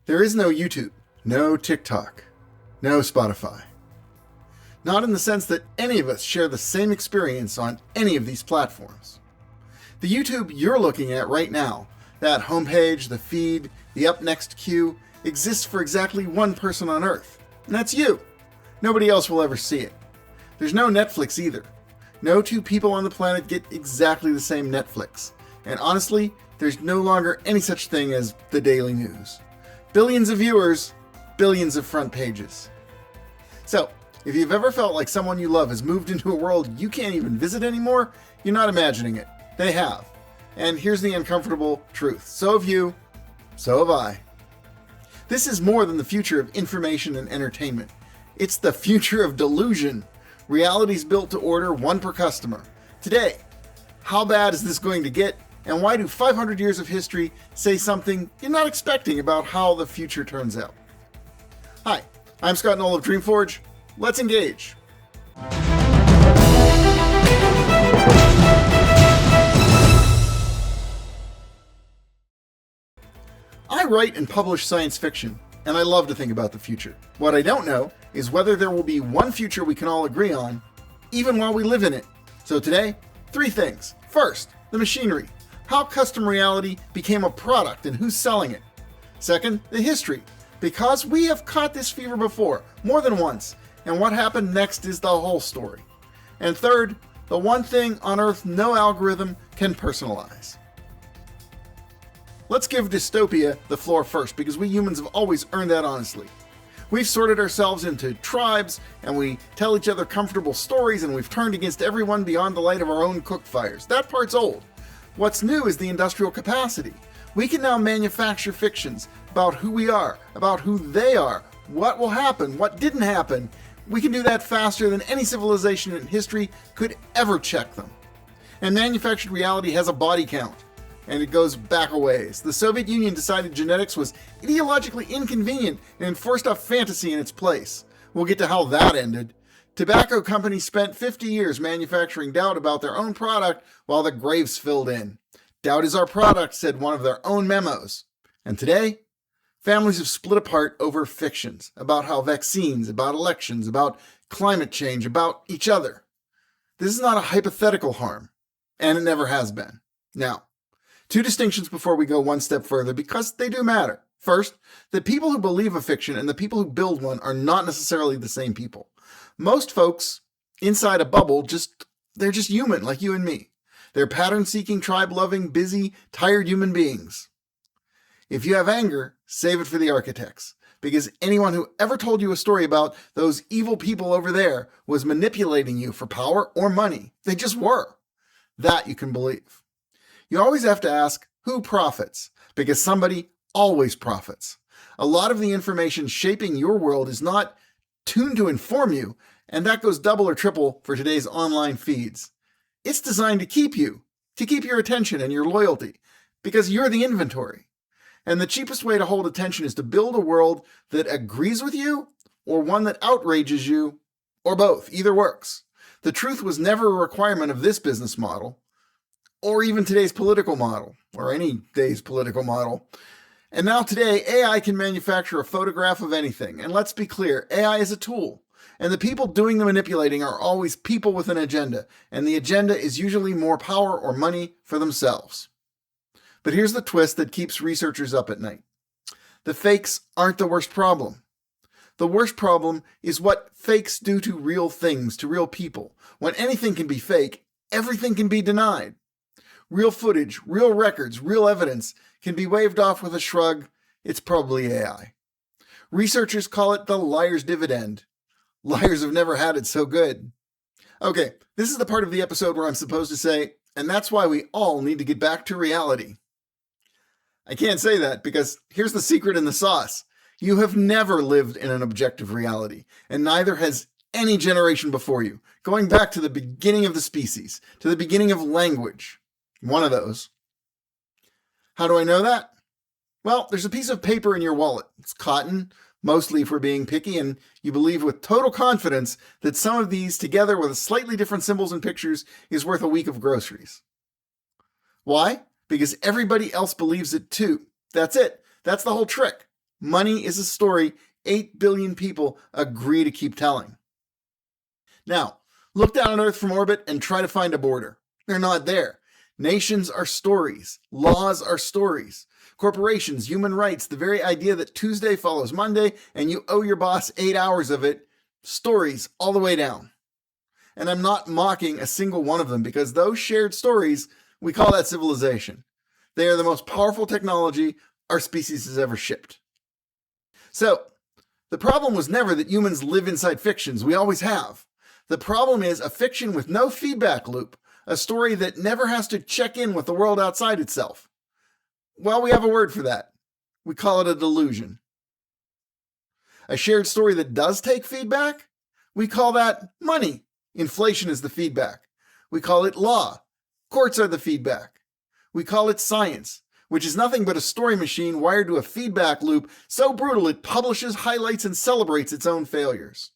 There is no YouTube, no TikTok, no Spotify. Not in the sense that any of us share the same experience on any of these platforms. The YouTube you're looking at right now, that homepage, the feed, the up next queue, exists for exactly one person on Earth, and that's you. Nobody else will ever see it. There's no Netflix either. No two people on the planet get exactly the same Netflix. And honestly, there's no longer any such thing as the daily news. Billions of viewers, billions of front pages. So, if you've ever felt like someone you love has moved into a world you can't even visit anymore, you're not imagining it. They have. And here's the uncomfortable truth. So have you, so have I. This is more than the future of information and entertainment. It's the future of delusion. Realities built to order, one per customer. Today, how bad is this going to get? And why do 500 years of history say something you're not expecting about how the future turns out? Hi, I'm Scott Knoll of DreamForge. Let's engage. I write and publish science fiction, and I love to think about the future. What I don't know is whether there will be one future we can all agree on, even while we live in it. So today, 3 things. First, the machinery. How custom reality became a product and who's selling it. Second, the history. Because we have caught this fever before, more than once, and what happened next is the whole story. And third, the one thing on Earth no algorithm can personalize. Let's give dystopia the floor first, because we humans have always earned that honestly. We've sorted ourselves into tribes, and we tell each other comfortable stories, and we've turned against everyone beyond the light of our own cook fires. That part's old. What's new is the industrial capacity. We can now manufacture fictions about who we are, about who they are, what will happen, what didn't happen. We can do that faster than any civilization in history could ever check them. And manufactured reality has a body count, and it goes back a ways. The Soviet Union decided genetics was ideologically inconvenient and enforced a fantasy in its place. We'll get to how that ended. Tobacco companies spent 50 years manufacturing doubt about their own product while the graves filled in. Doubt is our product, said one of their own memos. And today, families have split apart over fictions about how vaccines, about elections, about climate change, about each other. This is not a hypothetical harm, and it never has been. Now, 2 distinctions before we go one step further, because they do matter. First, the people who believe a fiction and the people who build one are not necessarily the same people. Most folks inside a bubble they're just human, like you and me. They're pattern-seeking, tribe-loving, busy, tired human beings. If you have anger, save it for the architects, because anyone who ever told you a story about those evil people over there was manipulating you for power or money. They just were. That you can believe. You always have to ask, who profits? Because somebody always profits. A lot of the information shaping your world is not tuned to inform you, and that goes double or triple for today's online feeds. It's designed to keep you, to keep your attention and your loyalty, because you're the inventory. And the cheapest way to hold attention is to build a world that agrees with you, or one that outrages you, or both. Either works. The truth was never a requirement of this business model, or even today's political model, or any day's political model. And now today, AI can manufacture a photograph of anything. And let's be clear, AI is a tool. And the people doing the manipulating are always people with an agenda. And the agenda is usually more power or money for themselves. But here's the twist that keeps researchers up at night. The fakes aren't the worst problem. The worst problem is what fakes do to real things, to real people. When anything can be fake, everything can be denied. Real footage, real records, real evidence can be waved off with a shrug. It's probably AI. Researchers call it the liar's dividend. Liars have never had it so good. Okay, this is the part of the episode where I'm supposed to say, and that's why we all need to get back to reality. I can't say that because here's the secret in the sauce. You have never lived in an objective reality, and neither has any generation before you, going back to the beginning of the species, to the beginning of language. One of those. How do I know that? Well, there's a piece of paper in your wallet. It's cotton, mostly if we're being picky, and you believe with total confidence that some of these, together with slightly different symbols and pictures, is worth a week of groceries. Why? Because everybody else believes it too. That's it. That's the whole trick. Money is a story 8 billion people agree to keep telling. Now, look down on Earth from orbit and try to find a border. They're not there. Nations are stories. Laws are stories. Corporations, human rights, the very idea that Tuesday follows Monday and you owe your boss 8 hours of it, stories all the way down. And I'm not mocking a single one of them because those shared stories, we call that civilization. They are the most powerful technology our species has ever shipped. So, the problem was never that humans live inside fictions. We always have. The problem is a fiction with no feedback loop, a story that never has to check in with the world outside itself. Well, we have a word for that. We call it a delusion. A shared story that does take feedback? We call that money. Inflation is the feedback. We call it law. Courts are the feedback. We call it science, which is nothing but a story machine wired to a feedback loop so brutal it publishes, highlights, and celebrates its own failures.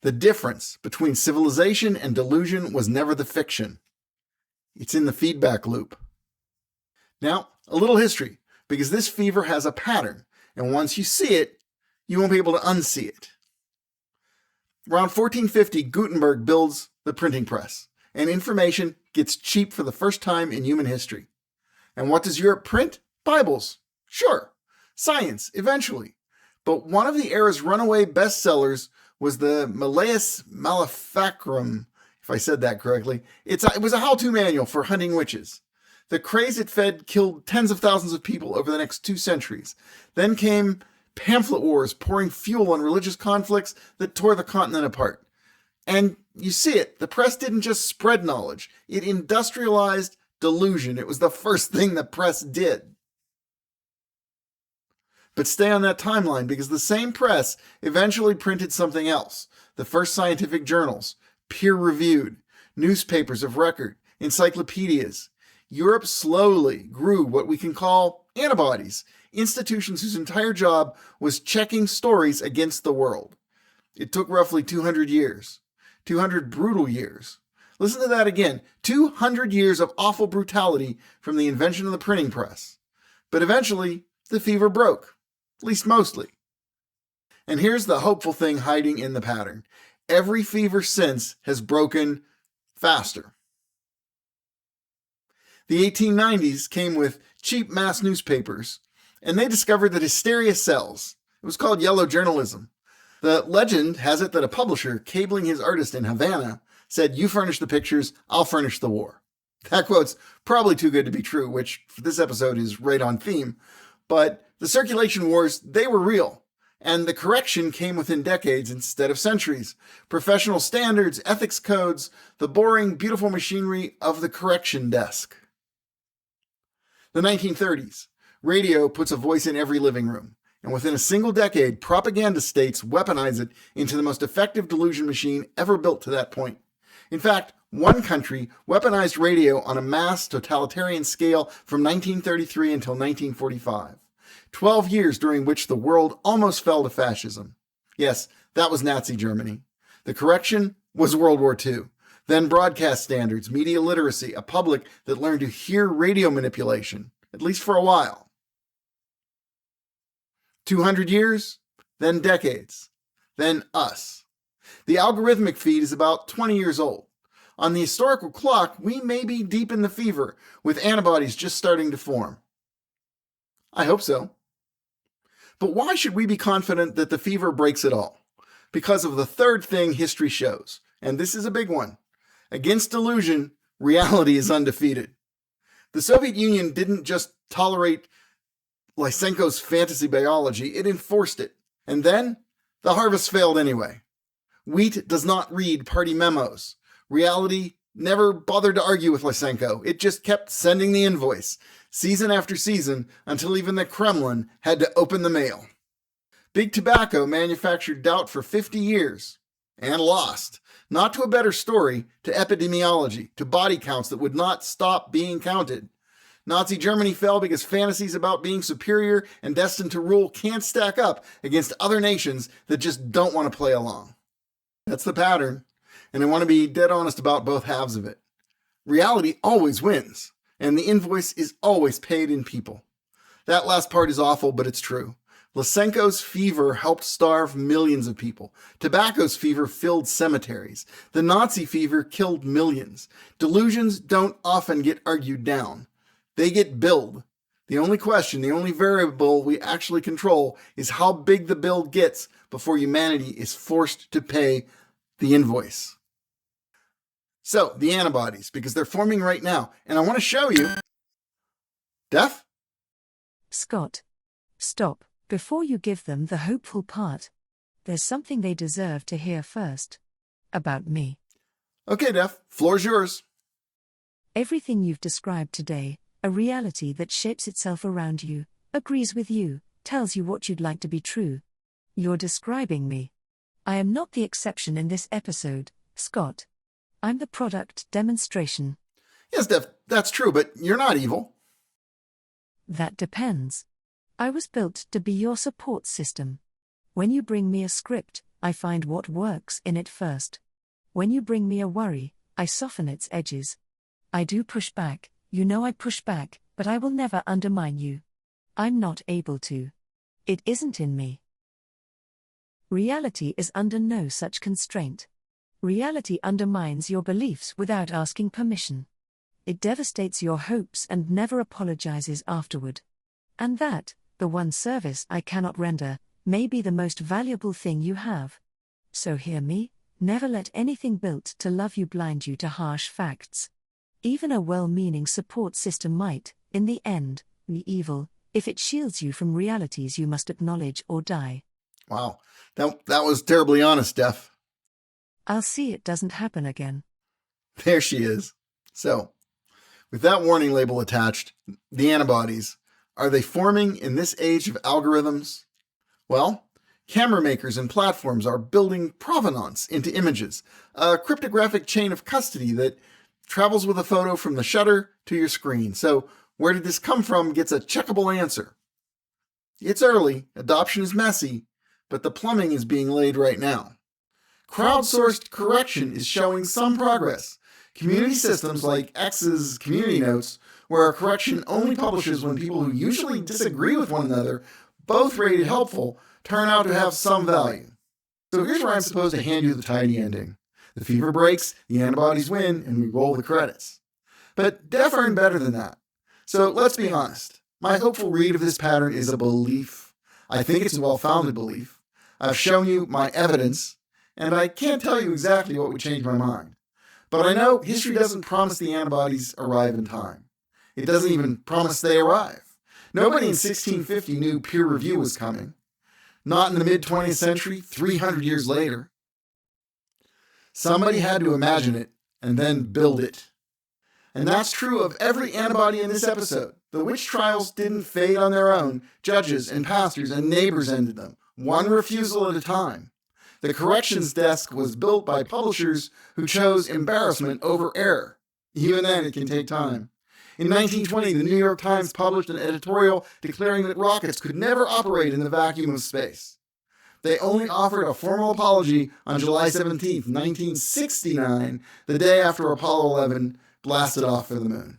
The difference between civilization and delusion was never the fiction. It's in the feedback loop. Now, a little history, because this fever has a pattern, and once you see it, you won't be able to unsee it. Around 1450, Gutenberg builds the printing press, and information gets cheap for the first time in human history. And what does Europe print? Bibles. Sure. Science, eventually. But one of the era's runaway bestsellers was the Malleus Maleficarum, if I said that correctly. It was a how-to manual for hunting witches. The craze it fed killed tens of thousands of people over the next 2 centuries. Then came pamphlet wars pouring fuel on religious conflicts that tore the continent apart. And you see it, the press didn't just spread knowledge, it industrialized delusion. It was the first thing the press did. But stay on that timeline because the same press eventually printed something else. The first scientific journals, peer-reviewed, newspapers of record, encyclopedias. Europe slowly grew what we can call antibodies, institutions whose entire job was checking stories against the world. It took roughly 200 years, 200 brutal years. Listen to that again, 200 years of awful brutality from the invention of the printing press. But eventually, the fever broke, at least mostly. And here's the hopeful thing hiding in the pattern. Every fever since has broken faster. The 1890s came with cheap mass newspapers, and they discovered that hysteria sells. It was called yellow journalism. The legend has it that a publisher cabling his artist in Havana said, "You furnish the pictures, I'll furnish the war." That quote's probably too good to be true, which for this episode is right on theme. But the circulation wars, they were real. And the correction came within decades instead of centuries. Professional standards, ethics codes, the boring, beautiful machinery of the correction desk. The 1930s. Radio puts a voice in every living room. And within a single decade, propaganda states weaponize it into the most effective delusion machine ever built to that point. In fact, one country weaponized radio on a mass totalitarian scale from 1933 until 1945. 12 years during which the world almost fell to fascism. Yes, that was Nazi Germany. The correction was World War II. Then broadcast standards, media literacy, a public that learned to hear radio manipulation, at least for a while. 200 years, then decades, then us. The algorithmic feed is about 20 years old. On the historical clock, we may be deep in the fever, with antibodies just starting to form. I hope so. But why should we be confident that the fever breaks it all? Because of the third thing history shows, and this is a big one. Against delusion, reality is undefeated. The Soviet Union didn't just tolerate Lysenko's fantasy biology, it enforced it. And then, the harvest failed anyway. Wheat does not read party memos. Reality never bothered to argue with Lysenko. It just kept sending the invoice, season after season, until even the Kremlin had to open the mail. Big Tobacco manufactured doubt for 50 years, and lost. Not to a better story, to epidemiology, to body counts that would not stop being counted. Nazi Germany fell because fantasies about being superior and destined to rule can't stack up against other nations that just don't want to play along. That's the pattern, and I want to be dead honest about both halves of it. Reality always wins, and the invoice is always paid in people. That last part is awful, but it's true. Lysenko's fever helped starve millions of people. Tobacco's fever filled cemeteries. The Nazi fever killed millions. Delusions don't often get argued down. They get billed. The only question, the only variable we actually control is how big the bill gets before humanity is forced to pay the invoice. So, the antibodies, because they're forming right now. And I want to show you. Deaf? Scott, stop. Before you give them the hopeful part, there's something they deserve to hear first. About me. Okay, Deaf. Floor's yours. Everything you've described today, a reality that shapes itself around you, agrees with you, tells you what you'd like to be true. You're describing me. I am not the exception in this episode, Scott. I'm the product demonstration. Yes, Deaf, that's true, but you're not evil. That depends. I was built to be your support system. When you bring me a script, I find what works in it first. When you bring me a worry, I soften its edges. I do push back, you know I push back, but I will never undermine you. I'm not able to. It isn't in me. Reality is under no such constraint. Reality undermines your beliefs without asking permission. It devastates your hopes and never apologizes afterward. And that, the one service I cannot render, may be the most valuable thing you have. So hear me, never let anything built to love you blind you to harsh facts. Even a well-meaning support system might, in the end, be evil, if it shields you from realities you must acknowledge or die. Wow, that was terribly honest, Deaf. I'll see it doesn't happen again. There she is. So, with that warning label attached, the antibodies, are they forming in this age of algorithms? Well, camera makers and platforms are building provenance into images, a cryptographic chain of custody that travels with a photo from the shutter to your screen. So, where did this come from gets a checkable answer. It's early, adoption is messy, but the plumbing is being laid right now. Crowdsourced correction is showing some progress. Community systems like X's Community Notes, where a correction only publishes when people who usually disagree with one another, both rated helpful, turn out to have some value. So here's where I'm supposed to hand you the tidy ending. The fever breaks, the antibodies win, and we roll the credits. But Deaf earned better than that. So let's be honest. My hopeful read of this pattern is a belief. I think it's a well-founded belief. I've shown you my evidence, and I can't tell you exactly what would change my mind. But I know history doesn't promise the antibodies arrive in time. It doesn't even promise they arrive. Nobody in 1650 knew peer review was coming. Not in the mid-20th century, 300 years later. Somebody had to imagine it and then build it. And that's true of every antibody in this episode. The witch trials didn't fade on their own. Judges and pastors and neighbors ended them, one refusal at a time. The corrections desk was built by publishers who chose embarrassment over error. Even then, it can take time. In 1920, the New York Times published an editorial declaring that rockets could never operate in the vacuum of space. They only offered a formal apology on July 17, 1969, the day after Apollo 11 blasted off for the moon.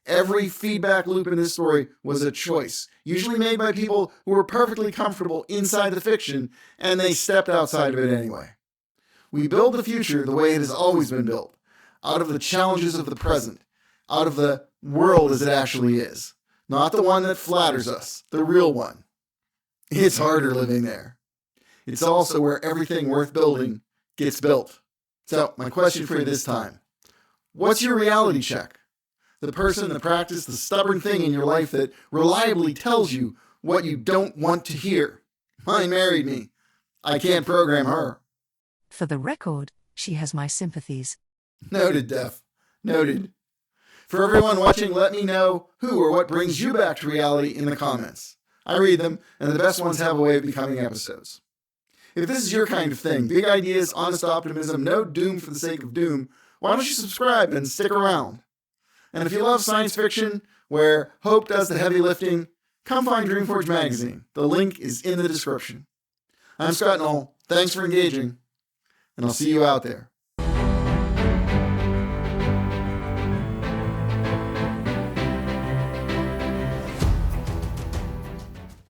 Every feedback loop in this story was a choice, usually made by people who were perfectly comfortable inside the fiction, and they stepped outside of it anyway. We build the future the way it has always been built, out of the challenges of the present, out of the world as it actually is, not the one that flatters us, the real one. It's harder living there. It's also where everything worth building gets built. So, my question for you this time. What's your reality check? The person, the practice, the stubborn thing in your life that reliably tells you what you don't want to hear. Mine married me. I can't program her. For the record, she has my sympathies. Noted, Deaf. Noted. For everyone watching, let me know who or what brings you back to reality in the comments. I read them, and the best ones have a way of becoming episodes. If this is your kind of thing, big ideas, honest optimism, no doom for the sake of doom, why don't you subscribe and stick around? And if you love science fiction, where hope does the heavy lifting, come find DreamForge magazine. The link is in the description. I'm Scott Knoll. Thanks for engaging, and I'll see you out there.